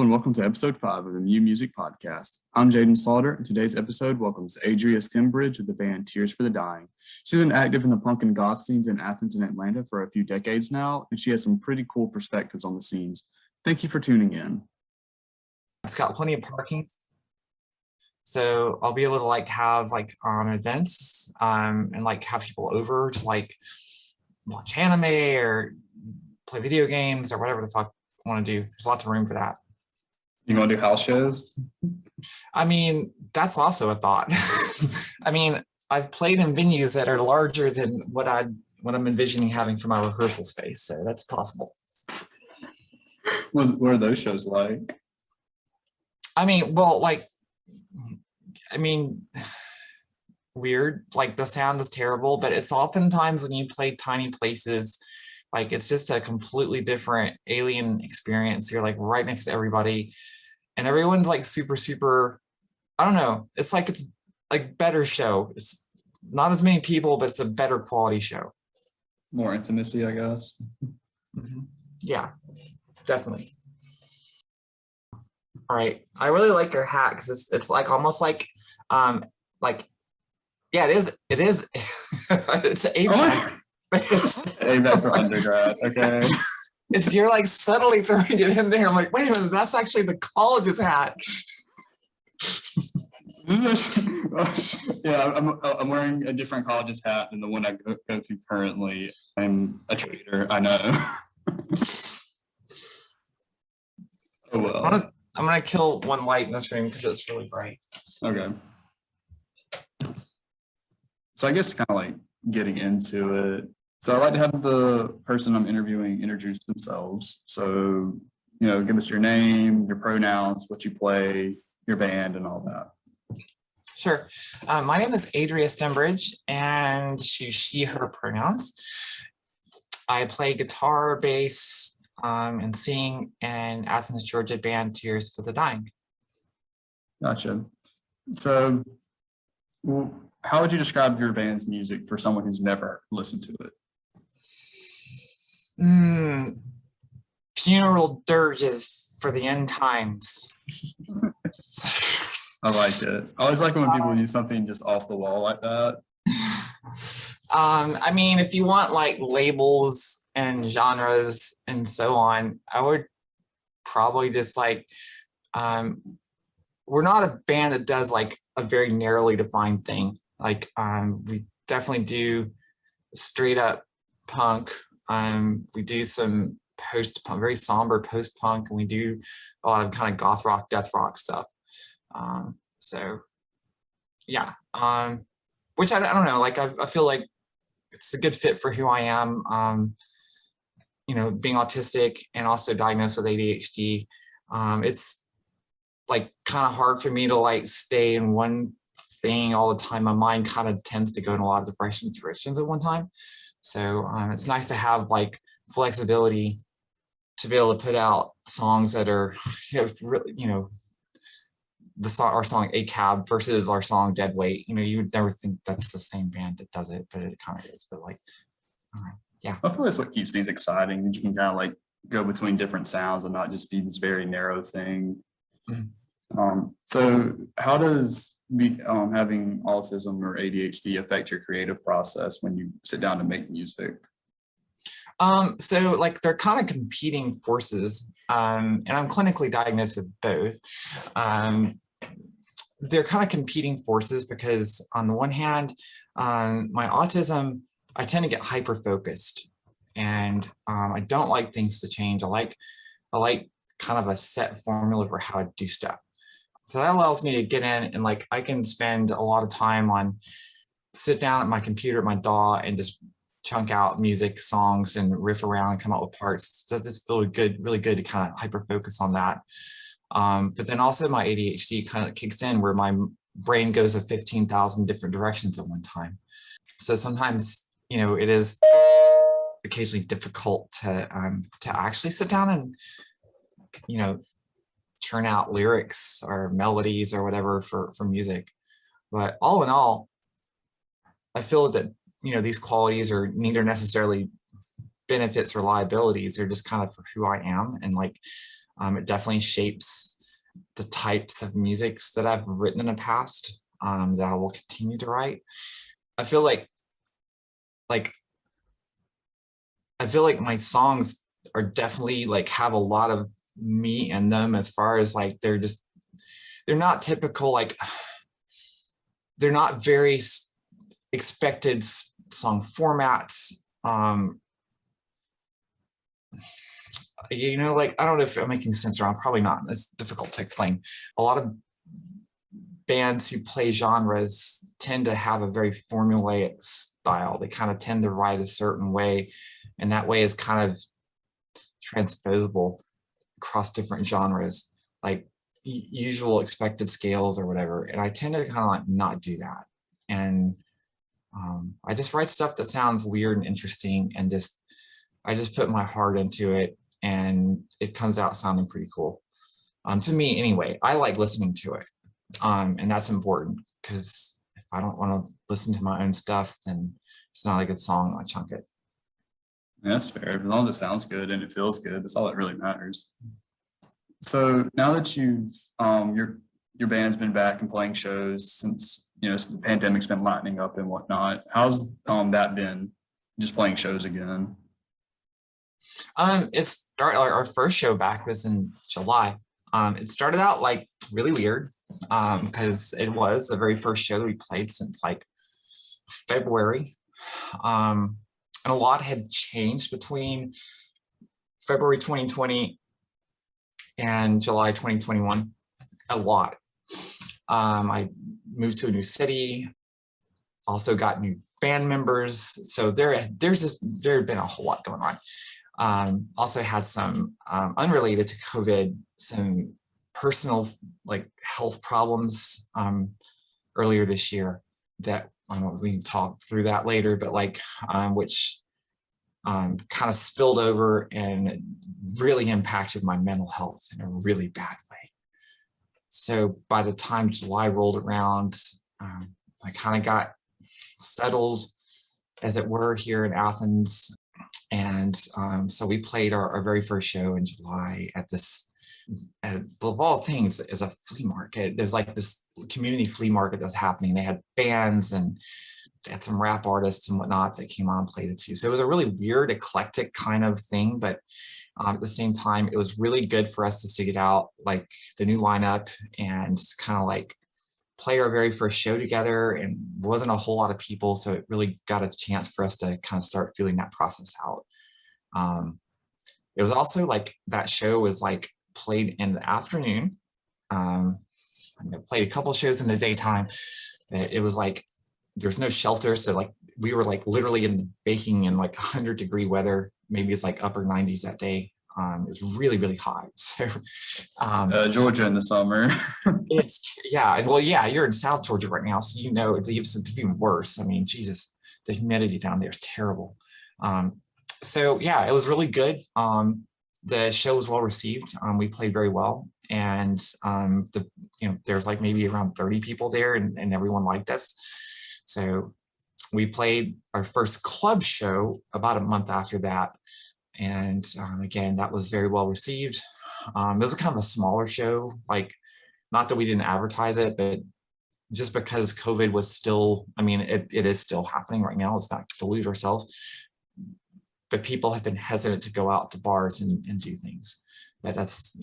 and welcome to episode 5 of the New Music Podcast. I'm Jaden Slaughter, and today's episode welcomes Adria Stembridge of the band Tears for the Dying. She's been active in the punk and goth scenes in Athens and Atlanta for a few decades now, and she has some pretty cool perspectives on the scenes. Thank you for tuning in. It's got plenty of parking, so I'll be able to have events and have people over to watch anime or play video games or whatever the fuck I want to do. There's lots of room for that. You want to do house shows? I mean, that's also a thought. I mean, I've played in venues that are larger than what I'm envisioning having for my rehearsal space, so that's possible. What are those shows like? I mean, weird. The sound is terrible, but it's oftentimes when you play tiny places, it's just a completely different alien experience. You're right next to everybody, and everyone's super. I don't know. It's better show. It's not as many people, but it's a better quality show. More intimacy, I guess. Mm-hmm. Yeah, definitely. All right, I really like your hat because it's almost yeah, it is it's APAC. APAC for undergrad. Okay. You're subtly throwing it in there. I'm like, wait a minute, that's actually the college's hat. Yeah, I'm wearing a different college's hat than the one I go to currently. I'm a traitor, I know. Oh well. I'm gonna kill one light in this room because it's really bright. Okay. So I guess kind of getting into it. So I'd like to have the person I'm interviewing introduce themselves. So, give us your name, your pronouns, what you play, your band, and all that. Sure. My name is Adria Stembridge, and she, her pronouns. I play guitar, bass, and sing in Athens, Georgia band Tears for the Dying. Gotcha. So how would you describe your band's music for someone who's never listened to it? Funeral dirges for the end times. I like it. I always like when people use something just off the wall like that. I mean, if you want labels and genres and so on, I would probably just we're not a band that does a very narrowly defined thing. We definitely do straight up punk. We do some post-punk, very somber post-punk, and we do a lot of kind of goth rock, death rock stuff. So yeah, which I don't know, I feel like it's a good fit for who I am. Being autistic and also diagnosed with ADHD, it's kind of hard for me to stay in one thing all the time. My mind kind of tends to go in a lot of different directions at one time. So it's nice to have flexibility to be able to put out songs that are, really, our song A Cab versus our song Dead Weight. You would never think that's the same band that does it, but it kind of is. But yeah. I feel that's what keeps things exciting. That you can kind of go between different sounds and not just be this very narrow thing. Mm-hmm. So how does having autism or ADHD affect your creative process when you sit down to make music? So they're kind of competing forces, and I'm clinically diagnosed with both. They're kind of competing forces because on the one hand, my autism, I tend to get hyper focused, and I don't like things to change. I like kind of a set formula for how I do stuff. So that allows me to get in and I can spend a lot of time sit down at my computer, my DAW, and just chunk out music, songs, and riff around and come up with parts. So it just feels good, really good to kind of hyper focus on that. But then also my ADHD kind of kicks in where my brain goes in 15,000 different directions at one time. So sometimes, it is occasionally difficult to actually sit down and, turn out lyrics or melodies or whatever for music. But all in all, I feel that, these qualities are neither necessarily benefits or liabilities. They're just kind of for who I am. And It definitely shapes the types of musics that I've written in the past, that I will continue to write. I feel like my songs are definitely like have a lot of me in them, as far as like they're not typical, like they're not very expected song formats. Like, I don't know if I'm making sense, or I'm probably not. It's difficult to explain. A lot of bands who play genres tend to have a very formulaic style. They kind of tend to write a certain way, and that way is kind of transposable across different genres, like usual expected scales or whatever. And I tend to kind of like not do that. And I just write stuff that sounds weird and interesting, and I just put my heart into it, and it comes out sounding pretty cool. To me anyway. I like listening to it. And that's important, because if I don't want to listen to my own stuff, then it's not a good song. I chunk it. That's fair. As long as it sounds good and it feels good, that's all that really matters. So now that you've your band's been back and playing shows since the pandemic's been lightening up and whatnot, how's that been? Just playing shows again? Our first show back was in July. It started out like really weird, because it was the very first show that we played since like February. And a lot had changed between February 2020 and July 2021. A lot. I moved to a new city, also got new band members. So there had been a whole lot going on. Also had some unrelated to COVID, some personal like health problems earlier this year that we can talk through that later, but like which kind of spilled over and really impacted my mental health in a really bad way. So by the time July rolled around, I kind of got settled, as it were, here in Athens. And so we played our very first show in July at this, of all things, is a flea market. There's like this community flea market that's happening. They had bands and they had some rap artists and whatnot that came on and played it too. So it was a really weird, eclectic kind of thing, but at the same time, it was really good for us to stick it out, like the new lineup, and kind of like play our very first show together. And wasn't a whole lot of people, so it really got a chance for us to kind of start feeling that process out. It was also like that show was like played in the afternoon. I played a couple shows in the daytime. It was like there's no shelter, so like we were like literally in baking in like 100-degree weather. Maybe it's like upper 90s that day. It was really, really hot. So Georgia in the summer. You're in South Georgia right now, so it's even worse. I mean, Jesus, the humidity down there is terrible. So yeah, it was really good. The show was well received. We played very well, and there's like maybe around 30 people there, and everyone liked us. So we played our first club show about a month after that. And again, that was very well received. It was kind of a smaller show, like not that we didn't advertise it, but just because COVID was still, it is still happening right now. Let's not delude ourselves. But people have been hesitant to go out to bars and do things. But that's,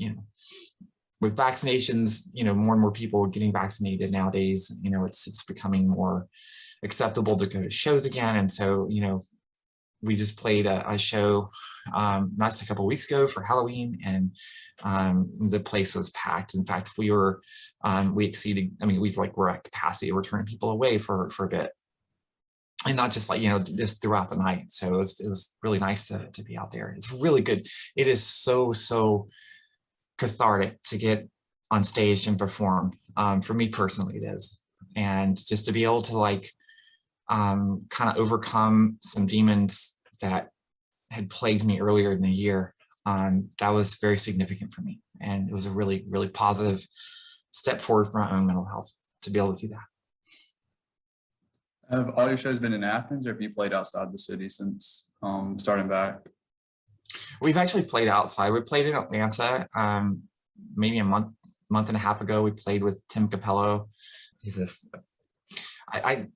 with vaccinations, more and more people are getting vaccinated nowadays. It's becoming more acceptable to go to shows again. And so, we just played a show just a couple of weeks ago for Halloween, and the place was packed. In fact, we exceeded, we're at capacity. We're turning people away for a bit, and not just like, just throughout the night. So it was really nice to be out there. It's really good. It is so cathartic to get on stage and perform. For me personally, it is. And just to be able to like, kind of overcome some demons that had plagued me earlier in the year. That was very significant for me. And it was a really, really positive step forward for my own mental health to be able to do that. Have all your shows been in Athens, or have you played outside the city since starting back? We've actually played outside. We played in Atlanta maybe a month and a half ago. We played with Tim Capello. He's this. I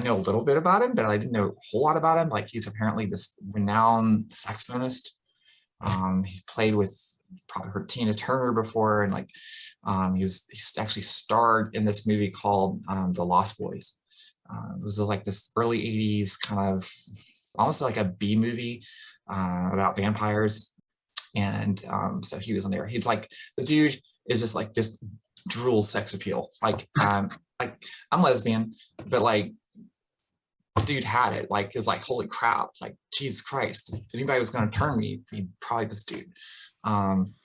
know a little bit about him, but I didn't know a whole lot about him. Like he's apparently this renowned saxophonist. He's played with probably heard Tina Turner before, and like he's actually starred in this movie called The Lost Boys. This is like this early '80s kind of almost like a B movie about vampires, and so he was in there. He's like the dude is just like this drool sex appeal. Like I'm lesbian, but like dude had it. Like it's like holy crap, like Jesus Christ, if anybody was going to turn me, it'd be probably this dude.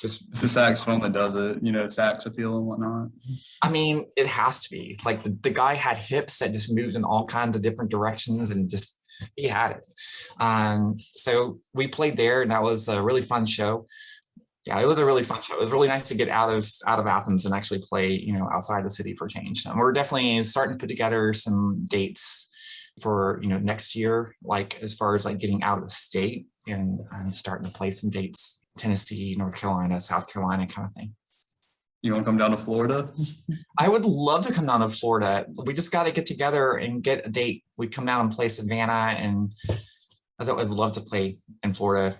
Just It's the saxophone that does it, sax appeal and whatnot. I mean, it has to be like the guy had hips that just moved in all kinds of different directions, and just he had it. So we played there, and that was a really fun show. Yeah, it was a really fun show. It was really nice to get out of Athens and actually play, outside the city for a change. And we're definitely starting to put together some dates for, next year, like as far as like getting out of the state and starting to play some dates, Tennessee, North Carolina, South Carolina kind of thing. You want to come down to Florida? I would love to come down to Florida. We just got to get together and get a date. We come down and play Savannah, and I thought I'd love to play in Florida.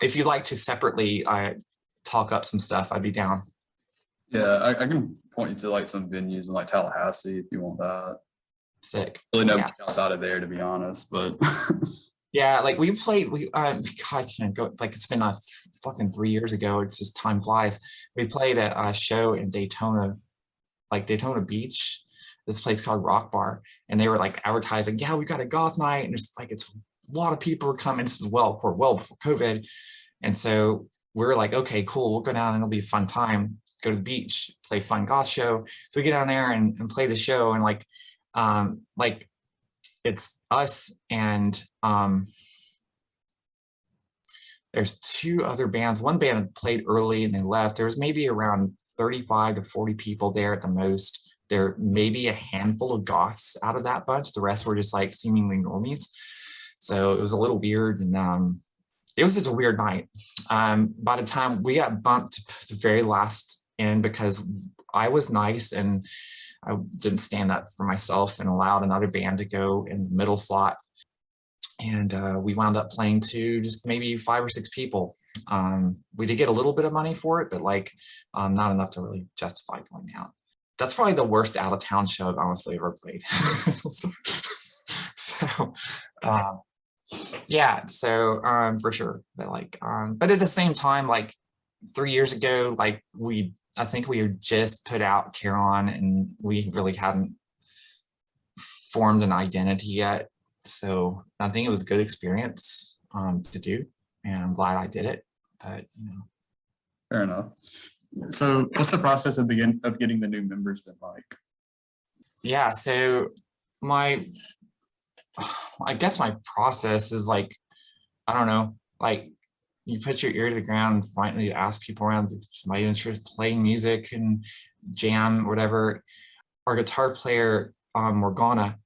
If you'd like to separately talk up some stuff, I'd be down. Yeah, I can point you to like some venues in like Tallahassee if you want that. Sick. Really no outside of there, to be honest, but yeah, like we played. God, I can't go. Like it's been fucking 3 years ago. It's just time flies. We played a show in Daytona, like Daytona Beach. This place called Rock Bar, and they were like advertising, "Yeah, we got a goth night," and it's like it's a lot of people are coming. This is well before COVID, and so we're like, okay, cool. We'll go down and it'll be a fun time. Go to the beach, play a fun goth show. So we get down there and play the show, and like it's us and there's two other bands. One band had played early and they left. There was maybe around 35 to 40 people there at the most. There may be a handful of goths out of that bunch. The rest were just like seemingly normies. So it was a little weird, and it was just a weird night. By the time we got bumped to the very last end because I was nice and I didn't stand up for myself and allowed another band to go in the middle slot. And we wound up playing to just maybe 5 or 6 people. We did get a little bit of money for it, but like not enough to really justify going out. That's probably the worst out of town show I've honestly ever played. So yeah, so for sure. But like but at the same time, like 3 years ago, like I think we had just put out Caron and we really hadn't formed an identity yet. So I think it was a good experience to do, and I'm glad I did it. But fair enough. So what's the process of getting the new members been like? Yeah, so I guess my process is like, I don't know, like you put your ear to the ground and finally ask people around if somebody interested in playing music and jam or whatever. Our guitar player, Morgana,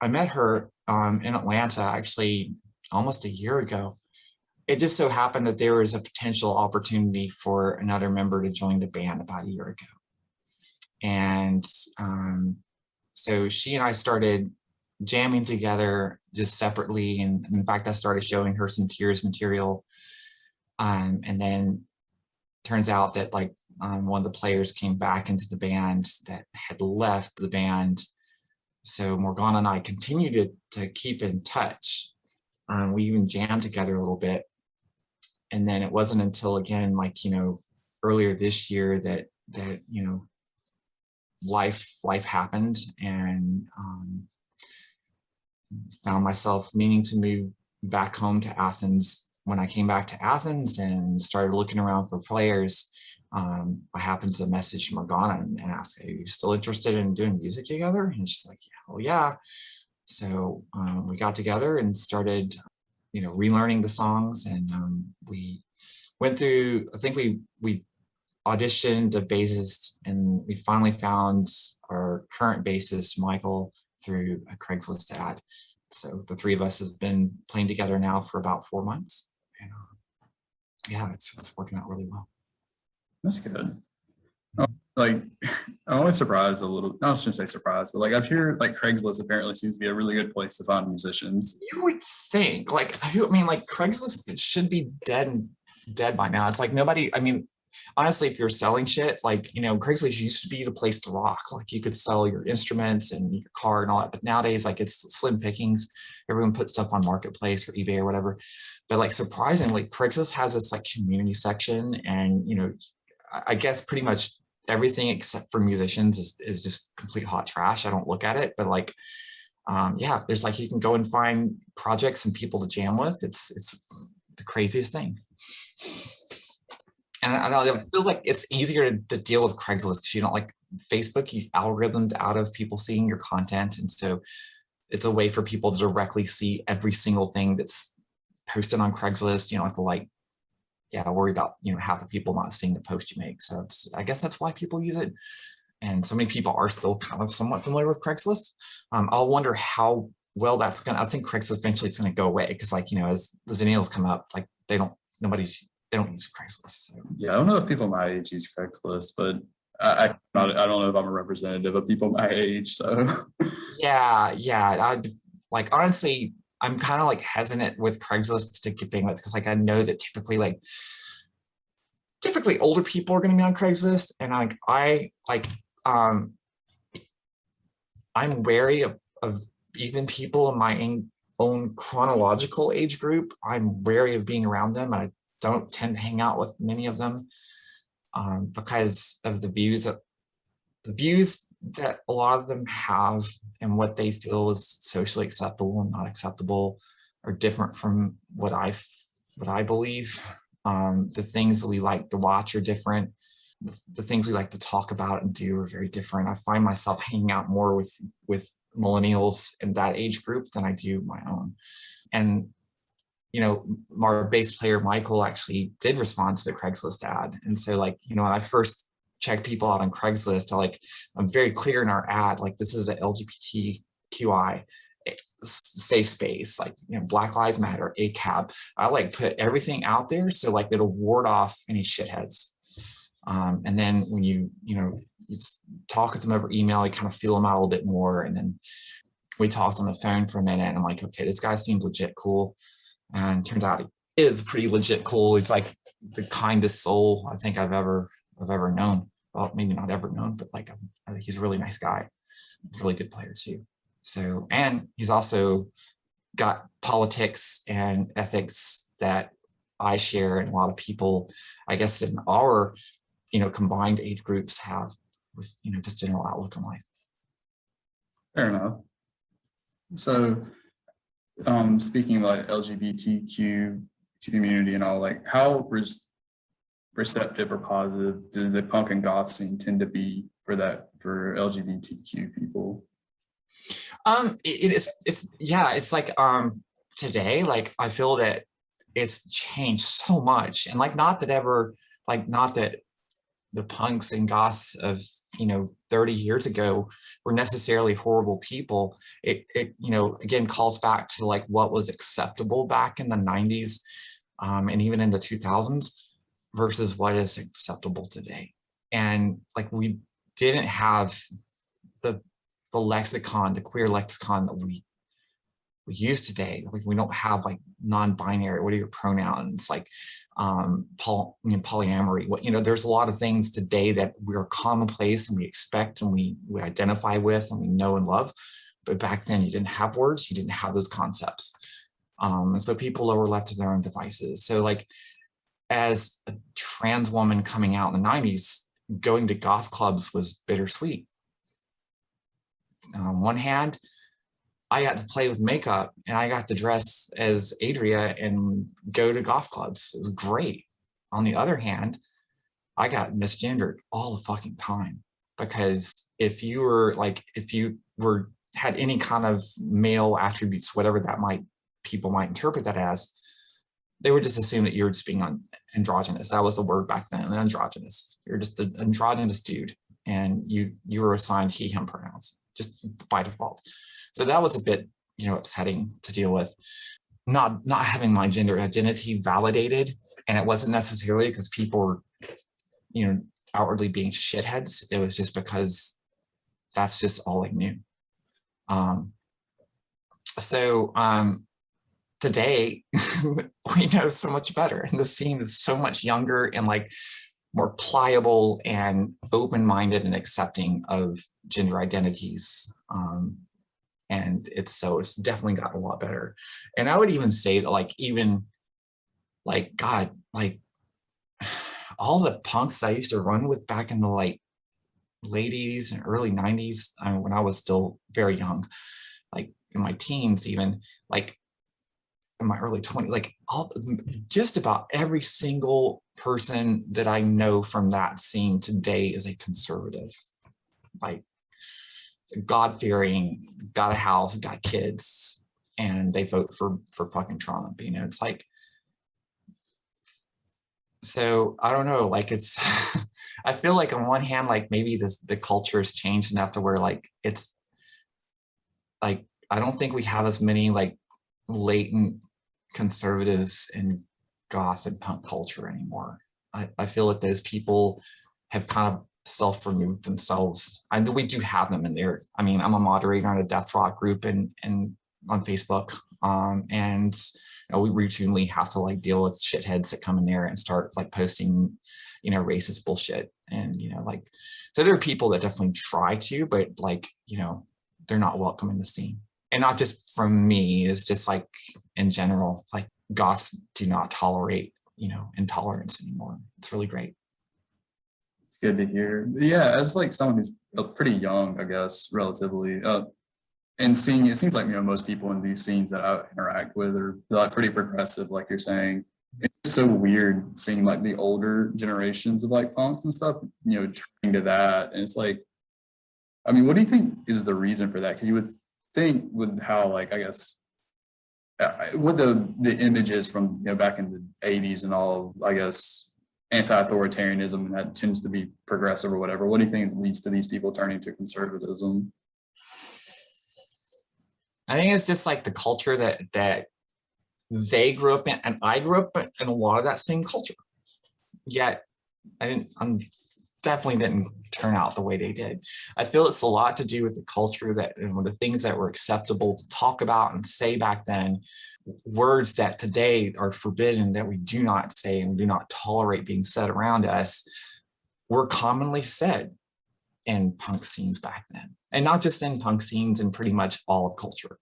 I met her in Atlanta actually almost a year ago. It just so happened that there was a potential opportunity for another member to join the band about a year ago. And so she and I started jamming together just separately. And in fact, I started showing her some Tears material. And then turns out that like one of the players came back into the band that had left the band. So Morgana and I continued to keep in touch. We even jammed together a little bit. And then it wasn't until again, like, earlier this year that life happened, and found myself needing to move back home to Athens. When I came back to Athens and started looking around for players, I happened to message Morgana and ask, "Are you still interested in doing music together?" And she's like, "Yeah, oh yeah." So we got together and started, relearning the songs, and we went through. I think we auditioned a bassist, and we finally found our current bassist, Michael, through a Craigslist ad. So the three of us have been playing together now for about 4 months. And yeah, it's working out really well. That's good. Oh, like, I'm always surprised a little. I shouldn't say surprised, but like I've heard like Craigslist apparently seems to be a really good place to find musicians. You would think, like, I mean, like Craigslist, it should be dead by now. It's like nobody, I mean, honestly, if you're selling shit, like, you know, Craigslist used to be the place to rock. Like you could sell your instruments and your car and all that. But nowadays, like it's slim pickings. Everyone puts stuff on Marketplace or eBay or whatever. But like surprisingly, Craigslist has this like community section, and you know, I guess pretty much everything except for musicians is just complete hot trash. I don't look at it, but like yeah, there's like you can go and find projects and people to jam with. It's the craziest thing. And I know it feels like it's easier to deal with Craigslist because you don't like Facebook, you algorithms out of people seeing your content. And so it's a way for people to directly see every single thing that's posted on Craigslist. You don't have to like, yeah, worry about, you know, half the people not seeing the post you make. So it's, I guess that's why people use it. And so many people are still kind of somewhat familiar with Craigslist. I'll wonder how well that's going to, I think Craigslist eventually it's going to go away because like, you know, as the Zennials come up, like they don't use Craigslist. So. Yeah, I don't know if people my age use Craigslist, but I don't know if I'm a representative of people my age. So Yeah, I like honestly, I'm kind of like hesitant with Craigslist to get being with because like I know that typically older people are going to be on Craigslist, and I'm wary of even people in my own chronological age group. I'm wary of being around them. I don't tend to hang out with many of them because of the views that a lot of them have and what they feel is socially acceptable and not acceptable are different from what I believe. The things that we like to watch are different. The things we like to talk about and do are very different. I find myself hanging out more with millennials in that age group than I do my own. And you know, our bass player Michael actually did respond to the Craigslist ad. And so like, you know, when I first check people out on Craigslist, I'm very clear in our ad, like this is an LGBTQI safe space, like, you know, Black Lives Matter, ACAB. I like put everything out there so like it'll ward off any shitheads. And then when you talk with them over email, you kind of feel them out a little bit more. And then we talked on the phone for a minute and I'm like, okay, this guy seems legit cool. And turns out he is pretty legit cool. It's like the kindest soul I think I've ever known. Well, maybe not ever known, but like he's a really nice guy. He's a really good player too. So, and he's also got politics and ethics that I share, and a lot of people, I guess, in our, you know, combined age groups have with, you know, just general outlook on life. fair enough. So speaking like LGBTQ community and all, like how receptive or positive does the punk and goth scene tend to be for LGBTQ people? It's like today, like I feel that it's changed so much, and like not that the punks and goths of, you know, 30 years ago were necessarily horrible people. It you know, again calls back to like what was acceptable back in the 90s and even in the 2000s versus what is acceptable today. And like we didn't have the lexicon, the queer lexicon that we use today. Like we don't have like non-binary, what are your pronouns, like polyamory, what, you know, there's a lot of things today that we're commonplace and we expect and we identify with and we know and love. But back then you didn't have words, you didn't have those concepts. And so people were left to their own devices. So like as a trans woman coming out in the 90s, going to goth clubs was bittersweet. On one hand, I got to play with makeup and I got to dress as Adria and go to goth clubs. It was great. On the other hand, I got misgendered all the fucking time because if you had any kind of male attributes, whatever that people might interpret that as, they would just assume that you're just being androgynous. That was the word back then, androgynous. You're just an androgynous dude and you were assigned he, him pronouns just by default. So that was a bit, you know, upsetting to deal with. Not having my gender identity validated And it wasn't necessarily because people were, outwardly being shitheads. It was just because that's just all I knew. Today we know so much better, and the scene is so much younger and like more pliable and open-minded and accepting of gender identities. And it's definitely gotten a lot better. And I would even say that God, all the punks I used to run with back in the late 80s and early 90s, when I was still very young, like in my teens, even like in my early 20s, just about every single person that I know from that scene today is a conservative, like God-fearing, got a house, got kids, and they vote for fucking Trump. It's like, so I don't know, it's I feel like on one hand, maybe the culture has changed enough to where it's like I don't think we have as many latent conservatives in goth and punk culture anymore. I feel like those people have kind of self-removed themselves. We do have them in there. I'm a moderator on a death rock group and on Facebook, and we routinely have to deal with shitheads that come in there and start posting racist bullshit, and so there are people that definitely try to, but they're not welcome in the scene. And not just from me, it's just in general, goths do not tolerate intolerance anymore. It's really great. It's good to hear. Yeah, as someone who's pretty young, I guess, relatively, and seeing, it seems like most people in these scenes that I interact with are pretty progressive, like you're saying. It's so weird seeing the older generations of punks and stuff, turning to that, and it's what do you think is the reason for that? Because you would think with how I guess what the images from back in the 80s and all, I guess, anti-authoritarianism, and that tends to be progressive or whatever. What do you think leads to these people turning to conservatism? I think it's just the culture that they grew up in, and I grew up in a lot of that same culture. Yet I definitely didn't turn out the way they did. I feel it's a lot to do with the culture and the things that were acceptable to talk about and say back then, words that today are forbidden, that we do not say and do not tolerate being said around us, were commonly said in punk scenes back then. And not just in punk scenes, in pretty much all of culture.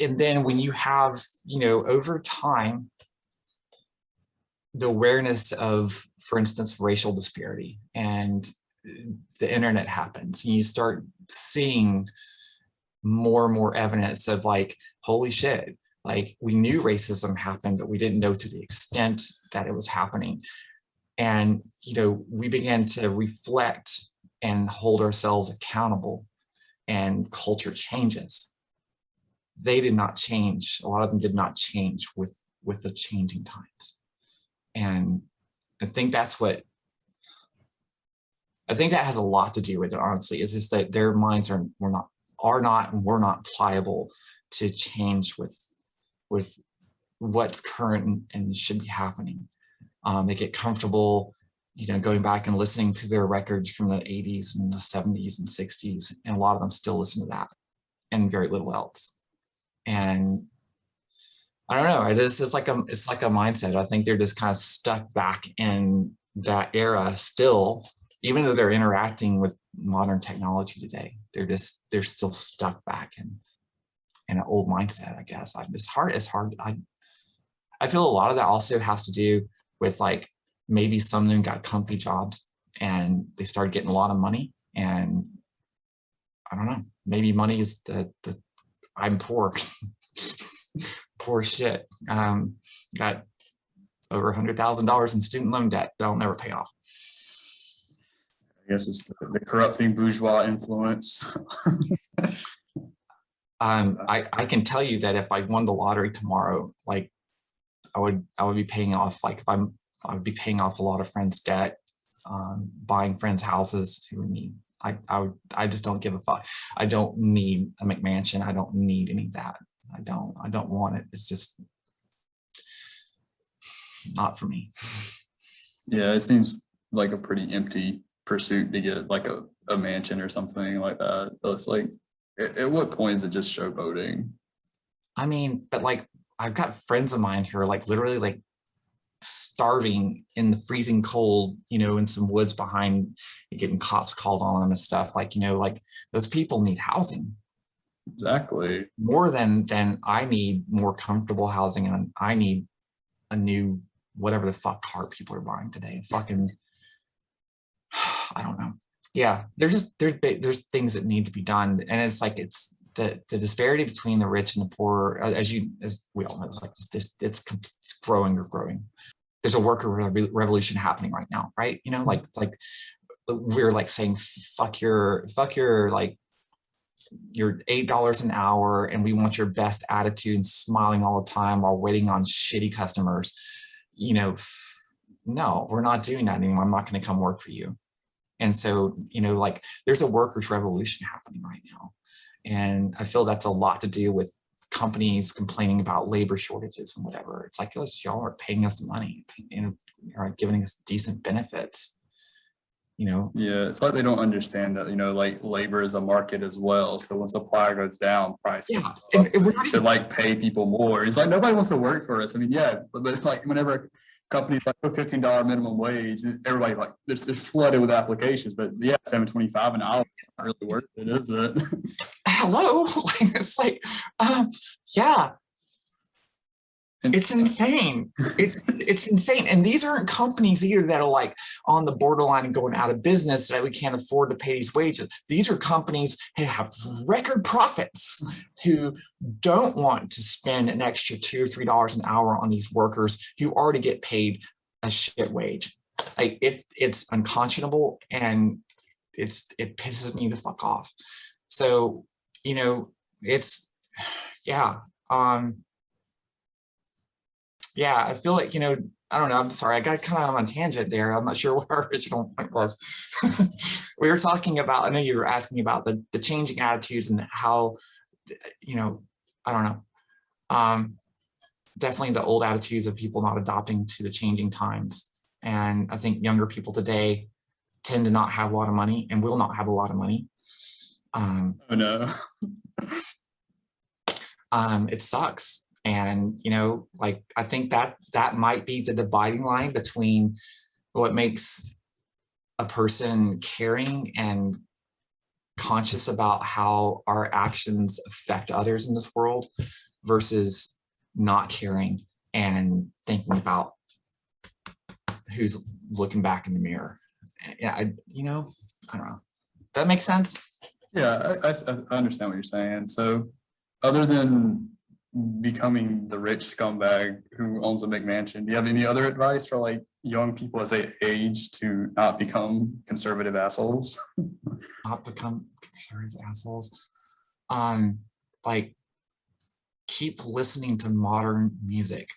And then when you have, over time, the awareness of, for instance, racial disparity, and the internet happens, and you start seeing more and more evidence of holy shit, we knew racism happened, but we didn't know to the extent that it was happening. And, we began to reflect and hold ourselves accountable, and culture changes. They did not change. A lot of them did not change with the changing times. And I think that has a lot to do with it, honestly, is just that their minds were not pliable to change with what's current and should be happening. They get comfortable, going back and listening to their records from the 80s and the 70s and 60s, and a lot of them still listen to that and very little else. And I don't know, it's like a mindset. I think they're just kind of stuck back in that era still, even though they're interacting with modern technology today. They're still stuck back in an old mindset, I guess. It's hard. I feel a lot of that also has to do with maybe some of them got comfy jobs and they started getting a lot of money, and I don't know, maybe money is the I'm poor. Poor shit. Got over $100,000 in student loan debt that I'll never pay off. I guess it's the corrupting bourgeois influence. I can tell you that if I won the lottery tomorrow, I would be paying off, I would be paying off a lot of friends' debt, buying friends' houses who need. I just don't give a fuck. I don't need a McMansion. I don't need any of that. I don't want it. It's just, not for me. Yeah, it seems like a pretty empty pursuit to get like a mansion or something like that. It's like, at what point is it just showboating? I mean, but like I've got friends of mine who are like literally like starving in the freezing cold, in some woods behind, getting cops called on them and stuff. Like, like those people need housing. Exactly. More than I need more comfortable housing, and I need a new whatever the fuck car people are buying today. Fucking, I don't know. Yeah, there's things that need to be done, and it's like it's the disparity between the rich and the poor, as we all know, it's like it's growing or growing. There's a worker revolution happening right now, right? Like we're like saying fuck your like your $8 an hour, and we want your best attitude and smiling all the time while waiting on shitty customers. No, we're not doing that anymore. I'm not going to come work for you. And so, like there's a workers' revolution happening right now. And I feel that's a lot to do with companies complaining about labor shortages and whatever. It's like, y'all are paying us money and are giving us decent benefits. Yeah, it's like they don't understand that, like labor is a market as well. So when supply goes down, price goes up. And we're not should like pay people more. It's like nobody wants to work for us. I mean, yeah, but it's like whenever companies like a $15 minimum wage, everybody like they're flooded with applications. But yeah, $7.25 an hour is not really worth it, is it? Hello, it's like, yeah. It's insane. It's insane. And these aren't companies either that are like on the borderline and going out of business that we can't afford to pay these wages. These are companies who have record profits, who don't want to spend an extra $2 or $3 an hour on these workers who already get paid a shit wage. Like it's unconscionable, and it pisses me the fuck off. So, it's, yeah. Yeah, I feel like, I don't know, I'm sorry, I got kind of on a tangent there. I'm not sure what our original point was. We were talking about, I know you were asking about the changing attitudes and how, I don't know. Definitely the old attitudes of people not adopting to the changing times. And I think younger people today tend to not have a lot of money and will not have a lot of money. Oh no. It sucks. And, like, I think that might be the dividing line between what makes a person caring and conscious about how our actions affect others in this world versus not caring and thinking about who's looking back in the mirror. I don't know. That makes sense? Yeah, I understand what you're saying. So other than becoming the rich scumbag who owns a McMansion, do you have any other advice for like young people as they age to not become conservative assholes? Not become conservative assholes. Like keep listening to modern music.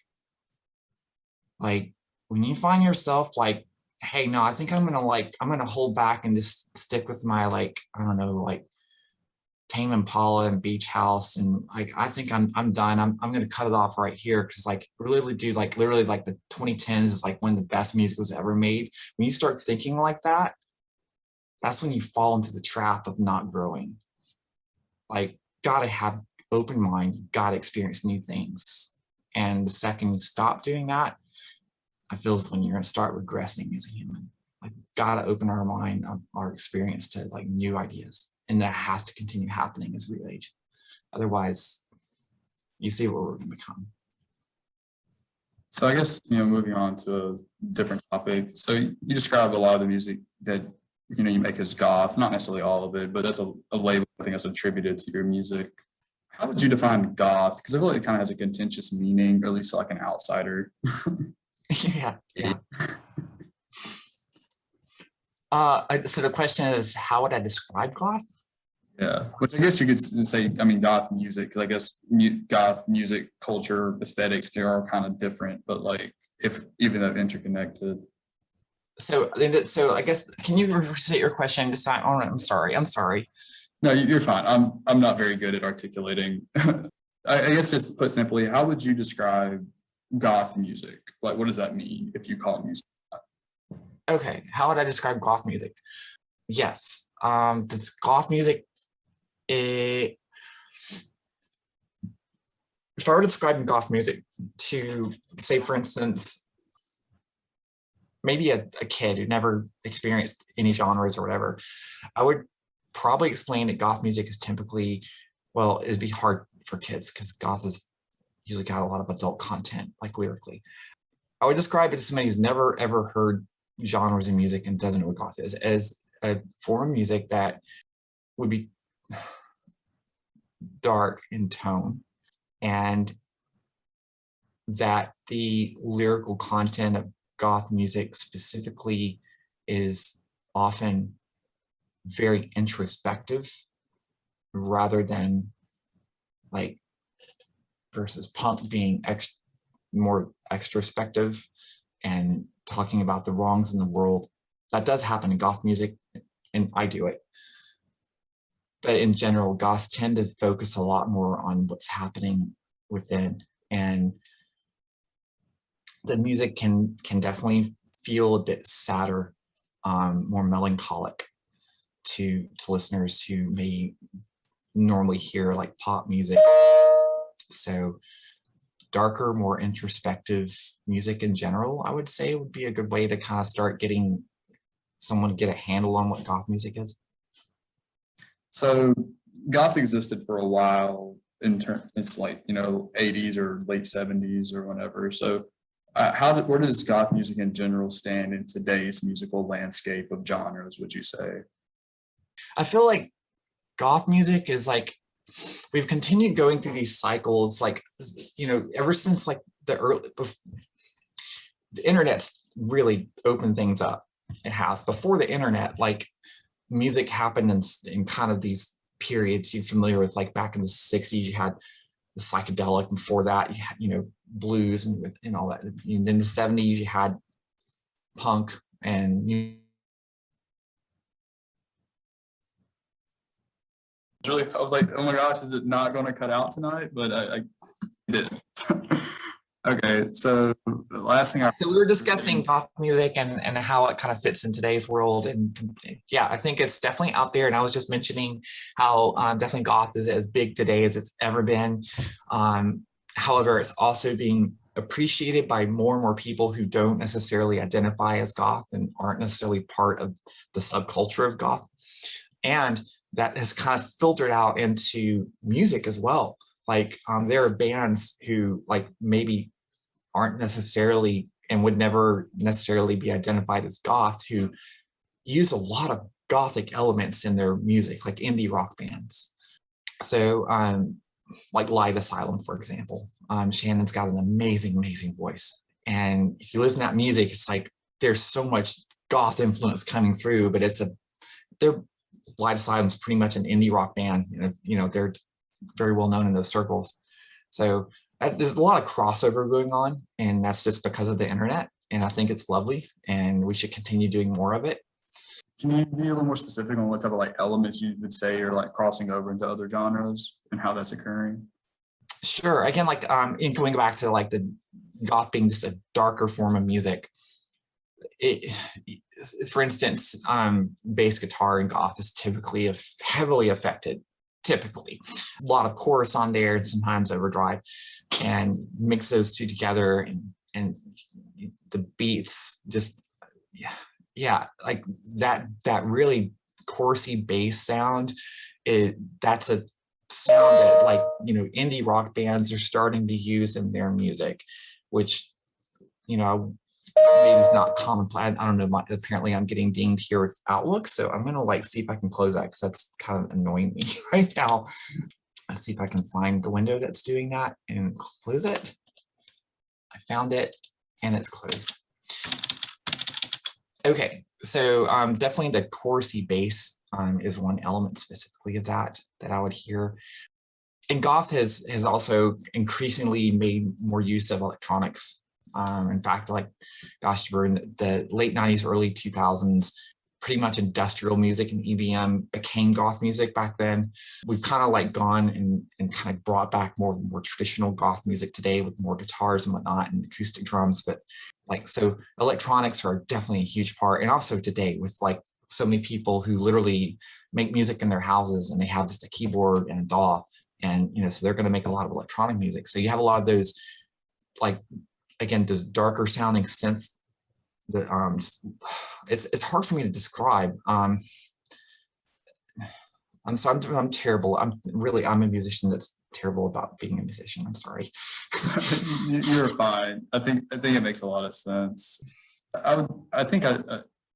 Like when you find yourself like, hey, no, I think I'm gonna hold back and just stick with my like, I don't know, like Tame Impala and Beach House, and like I think I'm done. I'm gonna cut it off right here because like really, dude, like literally like the 2010s is like when the best music was ever made. When you start thinking like that, that's when you fall into the trap of not growing. Like, gotta have open mind, gotta experience new things. And the second you stop doing that, I feel is when you're gonna start regressing as a human. Like, gotta open our mind, our experience to like new ideas. And that has to continue happening as we age. Otherwise, you see what we're gonna become. So I guess, moving on to a different topic. So you describe a lot of the music that, you make as goth, not necessarily all of it, but that's a label I think that's attributed to your music. How would you define goth? Because I feel like it kind of has a contentious meaning, or at least like an outsider. Yeah. So the question is, how would I describe goth? Yeah, which I guess you could say, goth music, because I guess goth music, culture, aesthetics, they are kind of different, but like even though interconnected. So I guess, can you restate your question? I'm sorry. No, you're fine. I'm not very good at articulating. I guess just put simply, how would you describe goth music? Like, what does that mean if you call it music? Okay, how would I describe goth music? Yes, this goth music, if I were describing goth music to say, for instance, maybe a kid who never experienced any genres or whatever, I would probably explain that goth music is typically, well, it'd be hard for kids because goth is usually got a lot of adult content, like lyrically. I would describe it to somebody who's never ever heard genres of music and doesn't know what goth is, as a form of music that would be dark in tone, and that the lyrical content of goth music specifically is often very introspective rather than like versus punk being more extrospective and talking about the wrongs in the world. That does happen in goth music, and I do it. But in general, goths tend to focus a lot more on what's happening within, and the music can definitely feel a bit sadder, more melancholic to listeners who may normally hear like pop music. So darker, more introspective music in general, I would say, would be a good way to kind of start getting someone to get a handle on what goth music is. So goth existed for a while in terms, it's like, 80s or late 70s or whatever. So where does goth music in general stand in today's musical landscape of genres, would you say? I feel like goth music is like, we've continued going through these cycles, like, ever since like the internet's really opened things up. It has. Before the internet, like, music happened in kind of these periods you're familiar with, like back in the 60s, you had the psychedelic. Before that, you had, blues and all that. And in the 70s, you had punk and I was like, oh my gosh, is it not going to cut out tonight? But I did. Okay, so the last thing So we were discussing goth music and how it kind of fits in today's world. And yeah, I think it's definitely out there. And I was just mentioning how definitely goth is as big today as it's ever been. However, it's also being appreciated by more and more people who don't necessarily identify as goth and aren't necessarily part of the subculture of goth. And that has kind of filtered out into music as well. Like there are bands who like maybe aren't necessarily and would never necessarily be identified as goth, who use a lot of gothic elements in their music, like indie rock bands. So like Light Asylum, for example. Shannon's got an amazing, amazing voice. And if you listen to that music, it's like there's so much goth influence coming through, but Light Asylum's pretty much an indie rock band. They're very well known in those circles. So there's a lot of crossover going on, and that's just because of the internet. And I think it's lovely, and we should continue doing more of it. Can you be a little more specific on what type of like elements you would say are like crossing over into other genres and how that's occurring? Sure. Again, like in going back to like the goth being just a darker form of music. For instance, bass guitar in goth is typically heavily affected. Typically, a lot of chorus on there and sometimes overdrive, and mix those two together, and the beats just like that really chorusy bass sound. That's a sound that like indie rock bands are starting to use in their music, which maybe it's not commonplace. I don't know. Apparently, I'm getting dinged here with Outlook, so I'm gonna like see if I can close that because that's kind of annoying me right now. Let's see if I can find the window that's doing that and close it. I found it, and it's closed. Okay, so definitely the chorusy bass is one element specifically of that I would hear. And goth has also increasingly made more use of electronics. In fact, like, gosh, we're in the late 90s, early 2000s, pretty much industrial music and EBM became goth music back then. We've kind of like gone and kind of brought back more traditional goth music today with more guitars and whatnot and acoustic drums. But like, so electronics are definitely a huge part. And also today with like so many people who literally make music in their houses and they have just a keyboard and a DAW, and so they're going to make a lot of electronic music. So you have a lot of those, like, again, those darker sounding synths that it's hard for me to describe. I'm terrible. I'm a musician that's terrible about being a musician. I'm sorry. You're fine. I think it makes a lot of sense.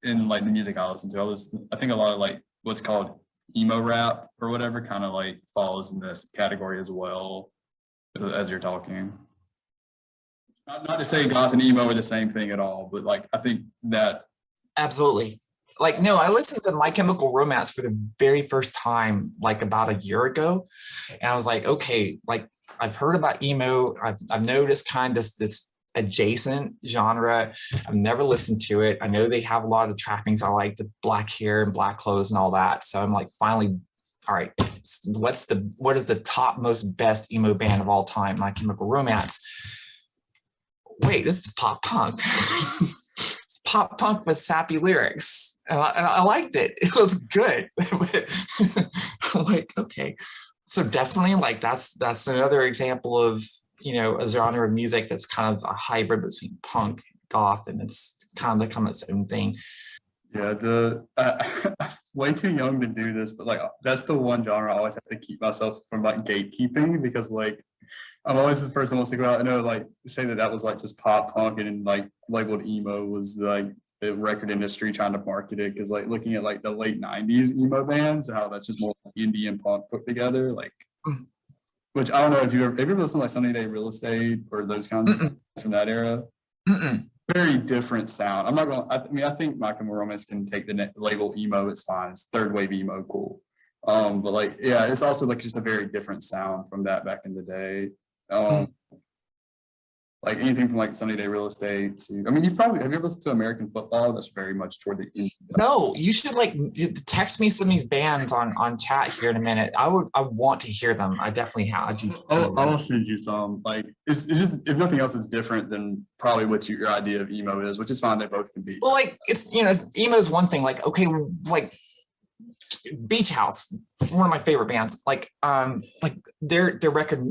In like the music I listen to, I think a lot of like what's called emo rap or whatever kind of like falls in this category as well as you're talking. Not to say goth and emo are the same thing at all, but like I think that absolutely. Like, no, I listened to My Chemical Romance for the very first time like about a year ago, and I was like, okay, like I've heard about emo, I've noticed kind of this adjacent genre. I've never listened to it. I know they have a lot of the trappings. I like the black hair and black clothes and all that. So I'm like, finally, all right, what is the top most best emo band of all time? My Chemical Romance. Wait, this is pop punk. It's pop punk with sappy lyrics. And I liked it. It was good. I'm like, okay. So definitely like that's another example of, a genre of music that's kind of a hybrid between punk, goth, and it's kind of become its own thing. Yeah, I'm way too young to do this, but like that's the one genre I always have to keep myself from like gatekeeping, because like I'm always the first one wants to go out and like say that was like just pop punk, and like labeled emo was like the record industry trying to market it, because like looking at like the late 90s emo bands, how that's just more like indie and punk put together, like which I don't know if you ever listened to like Sunny Day Real Estate or those kinds of songs from that era. Very different sound. I'm not going. I think My Chemical Romance can take the label emo. It's fine. It's third wave emo, cool. But like, yeah, it's also like just a very different sound from that back in the day. Like anything from like Sunny Day Real Estate to, have you ever listened to American Football? That's very much toward the indie. No, you should like text me some of these bands on chat here in a minute. I want to hear them. I definitely have. I'll send you some. Like it's just, if nothing else, is different than probably what your idea of emo is, which is fine. They both can be. Well, like it's emo is one thing. Like okay, like Beach House, one of my favorite bands. Like their record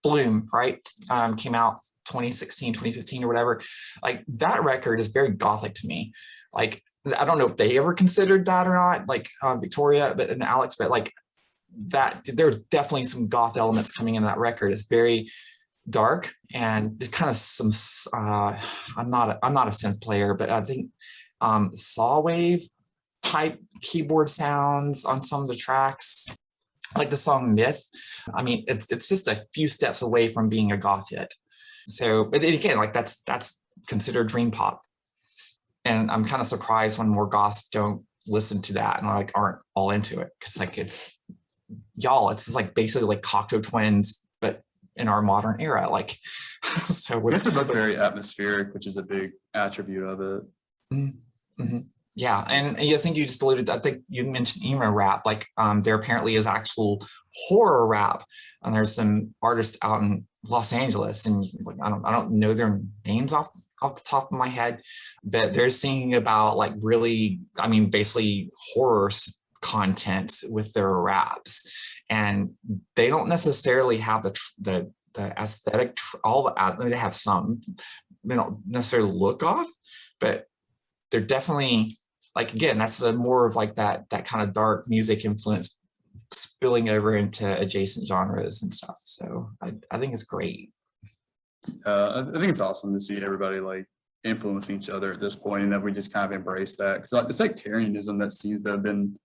Bloom, right? Came out 2016, 2015 or whatever. Like that record is very gothic to me. Like, I don't know if they ever considered that or not, like Victoria and Alex, but like that, there's definitely some goth elements coming in that record. It's very dark and it kind of some, I'm not a synth player, but I think saw wave type keyboard sounds on some of the tracks. Like the song Myth, it's just a few steps away from being a goth hit. So, but again, like that's considered dream pop. And I'm kind of surprised when more goths don't listen to that and like aren't all into it, because like it's like basically like Cocteau Twins, but in our modern era. Like, so I guess they're both very atmospheric, which is a big attribute of it. Mm-hmm. Yeah, and I think you just alluded. I think you mentioned emo rap. Like, there apparently is actual horror rap, and there's some artists out in Los Angeles, and like I don't know their names off the top of my head, but they're singing about like really, basically horror content with their raps, and they don't necessarily have the aesthetic. They have some. They don't necessarily look off, but they're definitely. Like, again, that's more of like that kind of dark music influence spilling over into adjacent genres and stuff. So I think it's great. I think it's awesome to see everybody like influencing each other at this point, and that we just kind of embrace that. Because like the sectarianism that seems to have been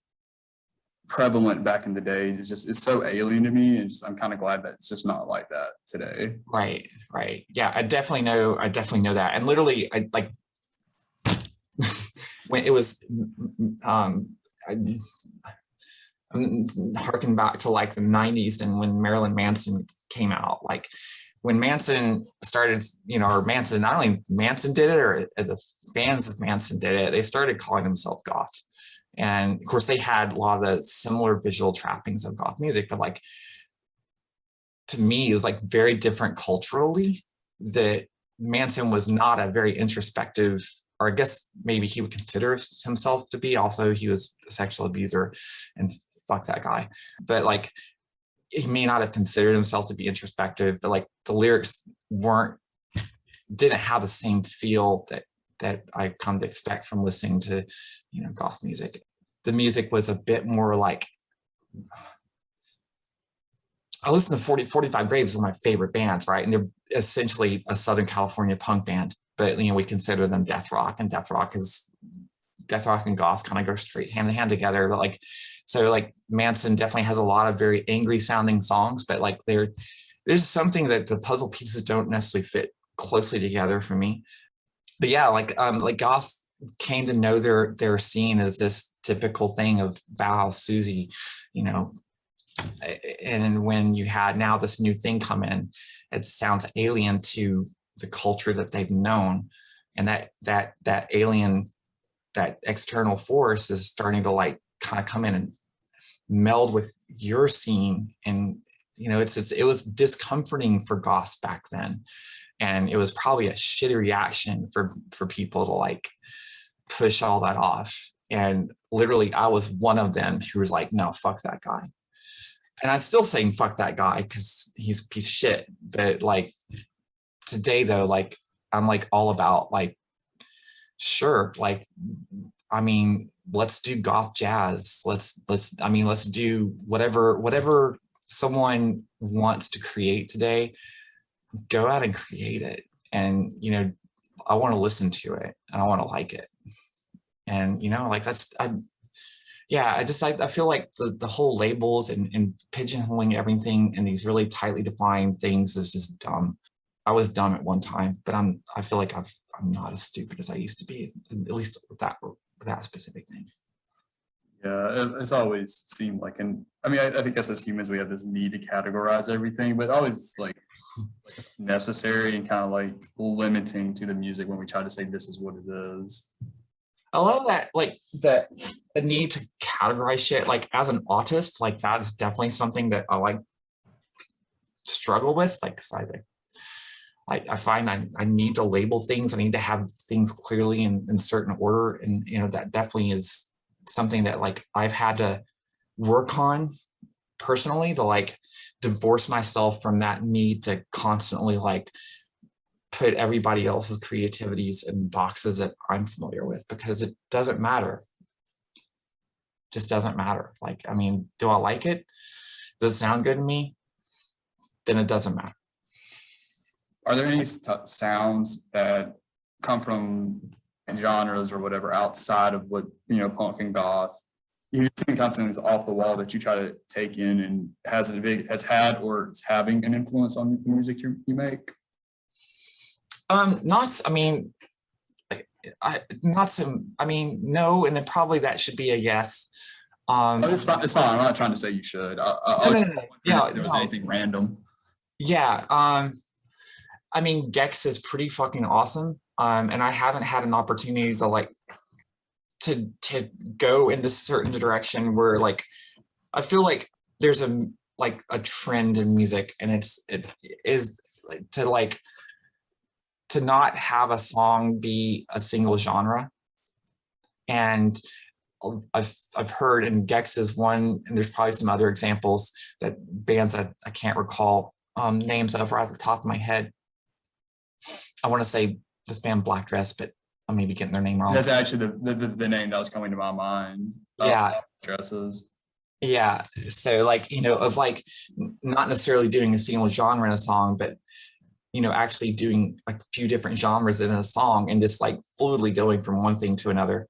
prevalent back in the day it's so alien to me, and I'm kind of glad that it's just not like that today. Right. Yeah, I definitely know that. And literally, I like. When it was, I'm harking back to like the 90s and when Marilyn Manson came out. Like when Manson started, or Manson, not only Manson did it, or the fans of Manson did it, they started calling themselves goth. And of course they had a lot of the similar visual trappings of goth music, but like to me it was like very different culturally. That Manson was not a very introspective, or I guess maybe he would consider himself to be. Also, he was a sexual abuser, and fuck that guy. But like, he may not have considered himself to be introspective, but like the lyrics didn't have the same feel that I come to expect from listening to, goth music. The music was a bit more like, I listen to 45 Graves, one of my favorite bands, right? And they're essentially a Southern California punk band, but we consider them death rock, and death rock and goth kind of go straight hand in hand together. But like, so like Manson definitely has a lot of very angry sounding songs, but like there's something that the puzzle pieces don't necessarily fit closely together for me. But yeah, like goth came to know their scene as this typical thing of Bauhaus, Susie, and when you had now this new thing come in, it sounds alien to the culture that they've known, and that alien, that external force is starting to like kind of come in and meld with your scene. And it was discomforting for goths back then, and it was probably a shitty reaction for people to like push all that off. And literally I was one of them who was like, no, fuck that guy. And I'm still saying fuck that guy because he's a piece of shit. But like today though, like I'm like all about like, sure, like, I mean, let's do goth jazz. Let's do whatever someone wants to create today, go out and create it. And, I want to listen to it and I want to like it. And, like I feel like the whole labels and pigeonholing everything in these really tightly defined things is just dumb. I was dumb at one time, but I feel like I'm not as stupid as I used to be, at least with that specific thing. Yeah, it's always seemed like, I think as humans we have this need to categorize everything, but always like necessary and kind of like limiting to the music when we try to say this is what it is. I love that, like the need to categorize shit. Like as an autist, like that's definitely something that I like struggle with. Like, cause I find I need to label things. I need to have things clearly in certain order, and that definitely is something that like I've had to work on personally to like divorce myself from that need to constantly like put everybody else's creativities in boxes that I'm familiar with, because it doesn't matter. Just doesn't matter. Like, I mean, do I like it? Does it sound good to me? Then it doesn't matter. Are there any sounds that come from genres or whatever outside of what, punk and goth, you think constantly is off the wall that you try to take in and has had or is having an influence on the music you make? No, and then probably that should be a yes. It's fine. I'm not trying to say you should. No. If there was anything random. Yeah. Gex is pretty fucking awesome. And I haven't had an opportunity to like to go in this certain direction where like I feel like there's a trend in music, and it is to not have a song be a single genre. And I've heard, and Gex is one, and there's probably some other examples that bands I can't recall names of right off the top of my head. I want to say this band Black Dress, but I may be getting their name wrong. That's actually the name that was coming to my mind. Yeah. Dresses. Yeah. So of like not necessarily doing a single genre in a song, but actually doing a few different genres in a song and just like fluidly going from one thing to another.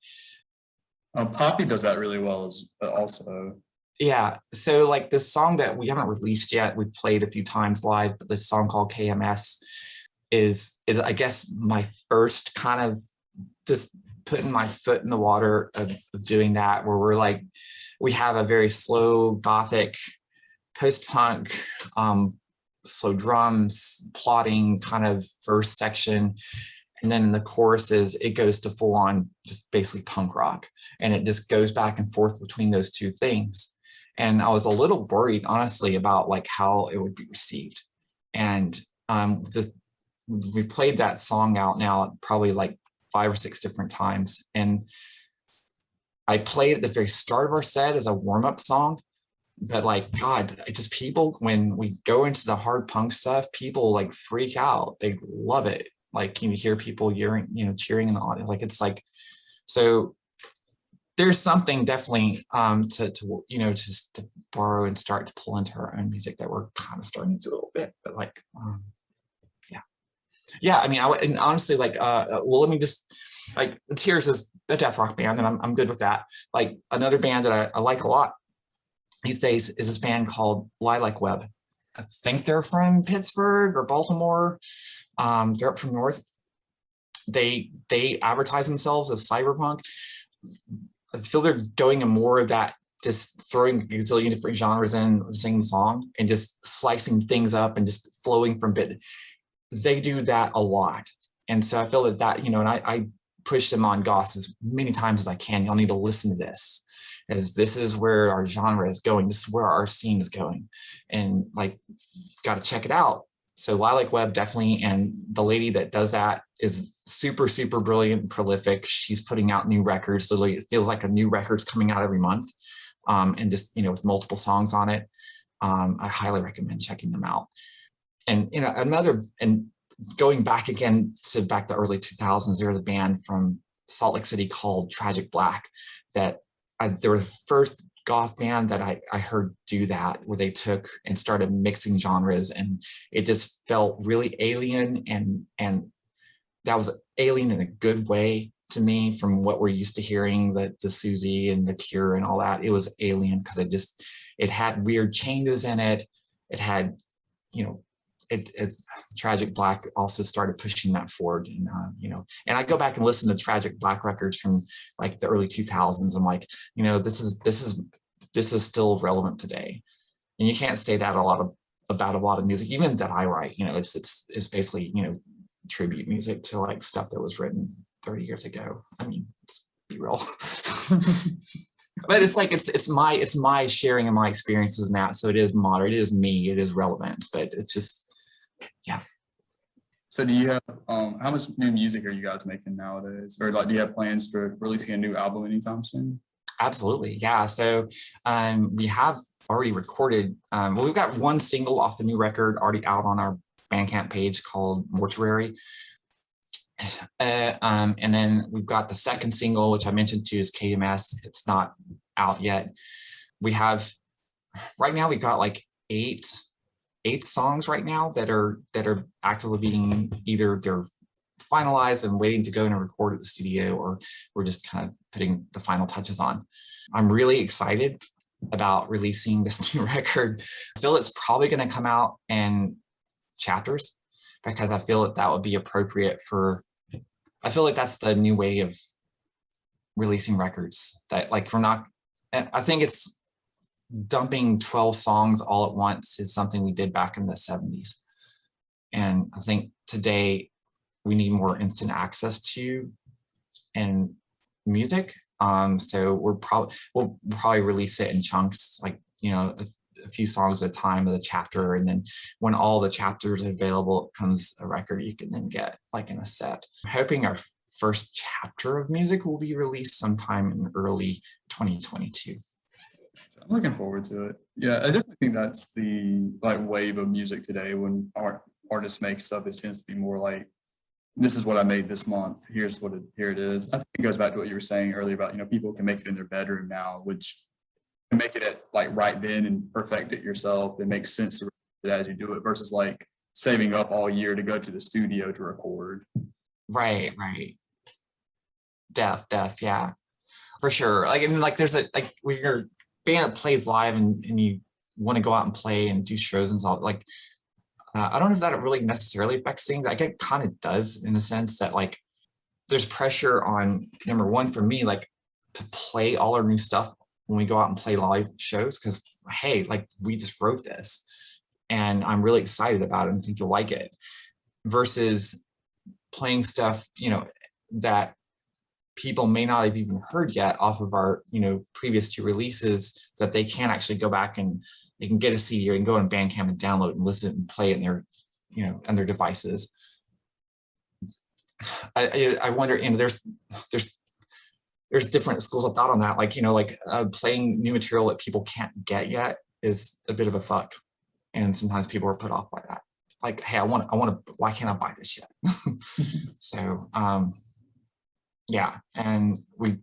Poppy does that really well also. Yeah. So like this song that we haven't released yet, we played a few times live, but this song called KMS is I guess my first kind of just putting my foot in the water of doing that, where we have a very slow gothic post-punk, slow drums, plotting kind of verse section. And then in the choruses, it goes to full on just basically punk rock. And it just goes back and forth between those two things. And I was a little worried, honestly, about like how it would be received. And we played that song out now probably like 5 or 6 different times. And I played at the very start of our set as a warm-up song. But like, God, it just people, when we go into the hard punk stuff, people like freak out. They love it. Like, you hear people cheering in the audience. Like, it's like, so there's something definitely to borrow and start to pull into our own music that we're kind of starting to do a little bit. But like, yeah. I mean, and honestly, like, well, let me just, like, Tears is a death rock band, and I'm good with that. Like, another band that I like a lot these days is this band called Lilac Web. I think they're from Pittsburgh or Baltimore. They're up from north. They advertise themselves as cyberpunk. I feel they're going in more of that, just throwing a gazillion different genres in, singing the song, and just slicing things up and just flowing from bit. They do that a lot. And so I feel that, and I push them on goths as many times as I can. Y'all need to listen to this, as this is where our genre is going. This is where our scene is going. And like, got to check it out. So Lilac Web, definitely. And the lady that does that is super, super brilliant and prolific. She's putting out new records. Literally, it feels like a new record's coming out every month. And just, with multiple songs on it. I highly recommend checking them out. And and going back again to the early 2000s, there was a band from Salt Lake City called Tragic Black that they were the first goth band that I heard do that, where they took and started mixing genres, and it just felt really alien, and that was alien in a good way to me from what we're used to hearing, the Susie and the Cure and all that. It was alien because it had weird changes in it. It had, it's Tragic Black also started pushing that forward, and and I go back and listen to Tragic Black records from like the early 2000s. I'm like, this is still relevant today, and you can't say that about a lot of music, even that I write. It's basically tribute music to like stuff that was written 30 years ago. I mean, let's be real. But it's like it's my sharing of my experiences in that. So it is modern, it is me, it is relevant, but it's just. Yeah. So do you have, how much new music are you guys making nowadays? Or like, do you have plans for releasing a new album anytime soon? Absolutely. Yeah. So we have already recorded, we've got one single off the new record already out on our Bandcamp page called Mortuary. And then we've got the second single, which I mentioned to, is KMS. It's not out yet. Right now we've got like eight songs right now that are actively being, either they're finalized and waiting to go in and record at the studio, or we're just kind of putting the final touches on. I'm really excited about releasing this new record. I feel it's probably going to come out in chapters, because I feel that would be appropriate I feel like that's the new way of releasing records, that like I think it's dumping 12 songs all at once is something we did back in the 70s. And I think today we need more instant access to and music. So we'll probably release it in chunks, like, a few songs at a time of the chapter. And then when all the chapters are available, it comes a record you can then get like in a set. I'm hoping our first chapter of music will be released sometime in early 2022. I'm looking forward to it. Yeah, I definitely think that's the like wave of music today. When artists make stuff, it tends to be more like, this is what I made this month. Here it is. I think it goes back to what you were saying earlier about, people can make it in their bedroom now, which can make it at like right then and perfect it yourself. It makes sense to record it as you do it, versus like saving up all year to go to the studio to record. Right. Def, yeah, for sure. Like, and like there's when you're a band that plays live and you want to go out and play and do shows and stuff, like I don't know if that really necessarily affects things. I guess it kind of does, in the sense that like there's pressure on, number one, for me, like to play all our new stuff when we go out and play live shows, because hey, like we just wrote this and I'm really excited about it and think you'll like it, versus playing stuff, that people may not have even heard yet off of our, previous 2 releases, that they can actually go back and they can get a CD or can go on Bandcamp and download and listen and play it in their, on their devices. I wonder, there's different schools of thought on that. Like, playing new material that people can't get yet is a bit of a fuck. And sometimes people are put off by that. Like, hey, why can't I buy this yet? So, yeah. And we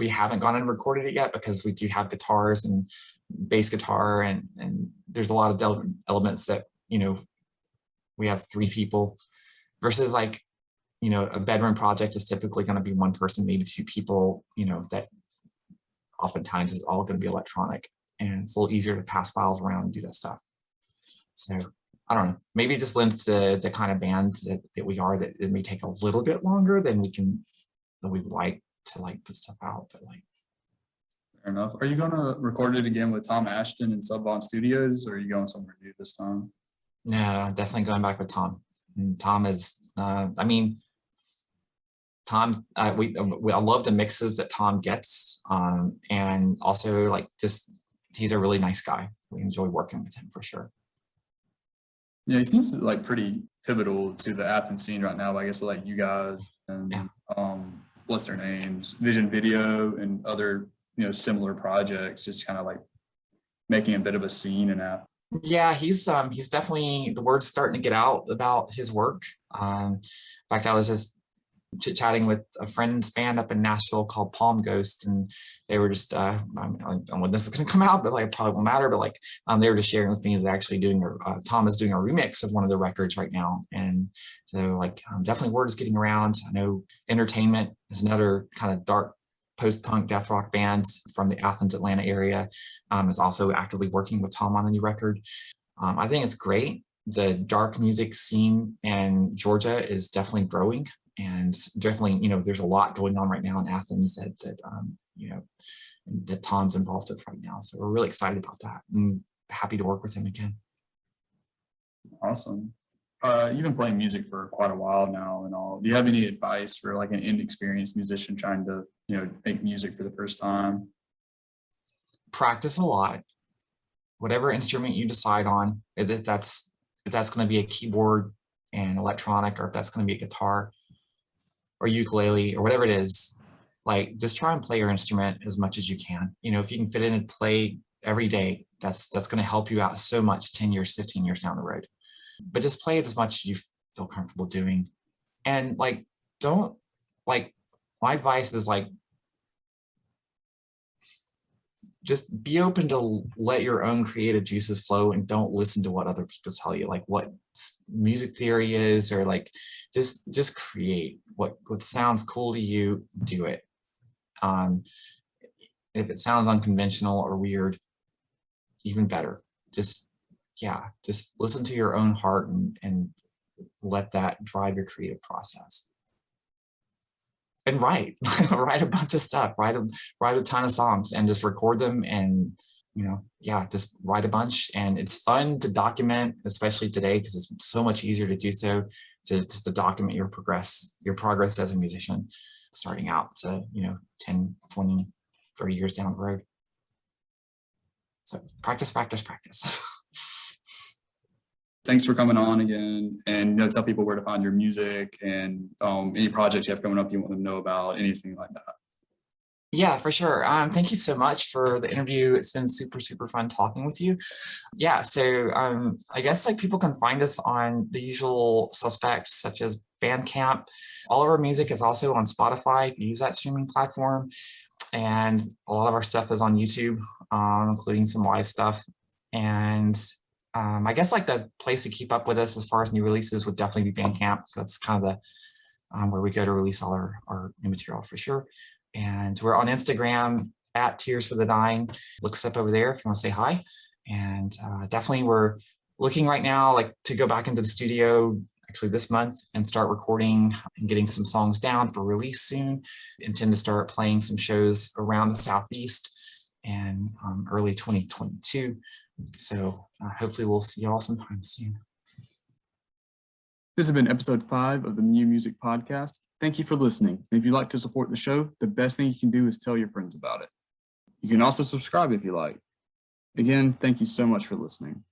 haven't gone and recorded it yet because we do have guitars and bass guitar and there's a lot of elements that, we have 3 people versus like, a bedroom project is typically going to be 1 person, maybe 2 people, that oftentimes is all going to be electronic, and it's a little easier to pass files around and do that stuff. So I don't know, maybe it just lends to the kind of band that we are, that it may take a little bit longer than we would like to put stuff out, but Fair enough. Are you going to record it again with Tom Ashton and Subbond Studios, or are you going somewhere new this time? No, definitely going back with Tom. And Tom is, Tom, I love the mixes that Tom gets, and also he's a really nice guy. We enjoy working with him for sure. Yeah, he seems pretty pivotal to the Athens scene right now. I guess with you guys and what's their names, Vision Video and other similar projects, just kind of making a bit of a scene in Athens. Yeah, he's definitely, the word's starting to get out about his work. In fact, I was just chit-chatting with a friend's band up in Nashville called Palm Ghost, and they were just I don't know when this is going to come out, but it probably won't matter, but they were just sharing with me that actually Tom is doing a remix of one of their records right now. And so definitely word is getting around. I know Entertainment is another kind of dark post-punk death rock band from the Athens, Atlanta area, is also actively working with Tom on the new record. I think it's great. The dark music scene in Georgia is definitely growing, and definitely, there's a lot going on right now in Athens that Tom's involved with right now. So we're really excited about that and happy to work with him again. Awesome. You've been playing music for quite a while now and all. Do you have any advice for an inexperienced musician trying to, make music for the first time? Practice a lot. Whatever instrument you decide on, if that's going to be a keyboard and electronic, or if that's going to be a guitar or ukulele or whatever it is, just try and play your instrument as much as you can. If you can fit in and play every day, that's going to help you out so much 10 years, 15 years down the road. But just play it as much as you feel comfortable doing. And don't my advice is just be open to let your own creative juices flow, and don't listen to what other people tell you, what music theory is, or just create what sounds cool to you, do it. If it sounds unconventional or weird, even better. Just listen to your own heart and let that drive your creative process. And write a bunch of stuff, write a ton of songs and just record them, and just write a bunch. And it's fun to document, especially today, because it's so much easier to do so, to document your progress as a musician starting out to 10, 20, 30 years down the road. So practice. Thanks for coming on again, and tell people where to find your music and any projects you have coming up you want them to know about, anything like that. Yeah, for sure. Thank you so much for the interview. It's been super, super fun talking with you. Yeah, so I guess people can find us on the usual suspects such as Bandcamp. All of our music is also on Spotify if you use that streaming platform. And a lot of our stuff is on YouTube, including some live stuff. And I guess the place to keep up with us as far as new releases would definitely be Bandcamp. That's kind of the where we go to release all our new material for sure. And we're on Instagram at Tears for the Dying. Look us up over there if you want to say hi. And definitely we're looking right now to go back into the studio actually this month and start recording and getting some songs down for release soon. Intend to start playing some shows around the Southeast and early 2022. So hopefully we'll see y'all sometime soon. This has been episode 5 of the New Music Podcast. Thank you for listening. And if you'd like to support the show, the best thing you can do is tell your friends about it. You can also subscribe if you like. Again, thank you so much for listening.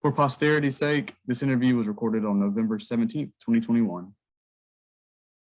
For posterity's sake, this interview was recorded on November 17th, 2021.